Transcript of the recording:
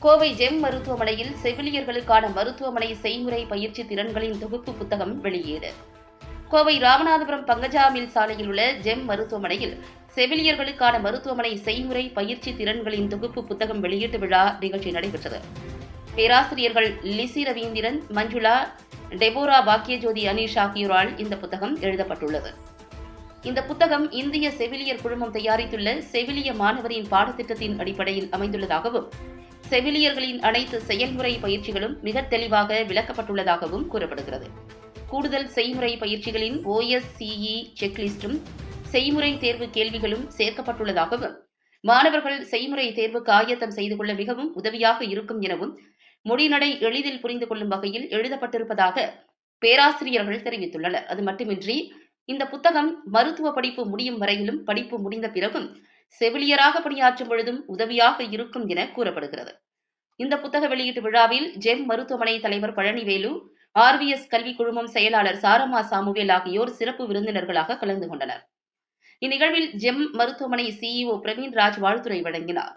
Kovai GeM மருத்துவமனையில் செவிலியர்களுக்கான மருத்துவமனை செய்முறை பயிற்சி திறன்களின் தொகுப்பு புத்தகம் வெளியீடு. கோவை ராமநாதபுரம் பங்கஜா மில் சாலையில் உள்ள ஜெம் மருத்துவமனையில் செவிலியர்களுக்கான மருத்துவமனை செய்முறை பயிற்சி திறன்களின் தொகுப்பு புத்தகம் வெளியீட்டு விழா நிகழ்ச்சி நடைபெற்றது. பேராசிரியர்கள் லிசி ரவீந்திரன், மஞ்சுளா, டெபோரா, பாக்கியஜோதி, அனீஷ் ஆகியோரால் இந்த புத்தகம் எழுதப்பட்டுள்ளது. இந்த புத்தகம் இந்திய செவிலியர் குழுமம் தயாரித்துள்ள செவிலிய மாணவரின் பாடத்திட்டத்தின் அடிப்படையில் அமைந்துள்ளதாகவும், செவிலியர்களின் அனைத்து செயல்முறை பயிற்சிகளும் மிக தெளிவாக விளக்கப்பட்டுள்ளதாகவும் கூறப்படுகிறது. கூடுதல் செய்முறை பயிற்சிகளின் OSCE செக்லிஸ்டும் செய்முறை தேர்வு கேள்விகளும் சேர்க்கப்பட்டுள்ளதாகவும், மாணவர்கள் செய்முறை தேர்வுக்கு ஆயத்தம் செய்து கொள்ள மிகவும் உதவியாக இருக்கும் எனவும், மொழிநடை எளிதில் புரிந்து கொள்ளும் வகையில் எழுதப்பட்டிருப்பதாக பேராசிரியர்கள் தெரிவித்துள்ளனர். அது மட்டுமின்றி இந்த புத்தகம் மருத்துவ படிப்பு முடியும் வரையிலும், படிப்பு முடிந்த பிறகும் செவிலியராக பணியாற்றும் பொழுதும் உதவியாக இருக்கும் என கூறப்படுகிறது. இந்த புத்தக வெளியீட்டு விழாவில் ஜெம் மருத்துவமனை தலைவர் பழனிவேலு, RVS கல்வி குழுமம் செயலாளர் சாரம்மா சாமுவேல் ஆகியோர் சிறப்பு விருந்தினர்களாக கலந்து கொண்டனர். இந்நிகழ்வில் ஜெம் மருத்துவமனை CEO பிரவீன் ராஜ் வாழ்த்துரை வழங்கினார்.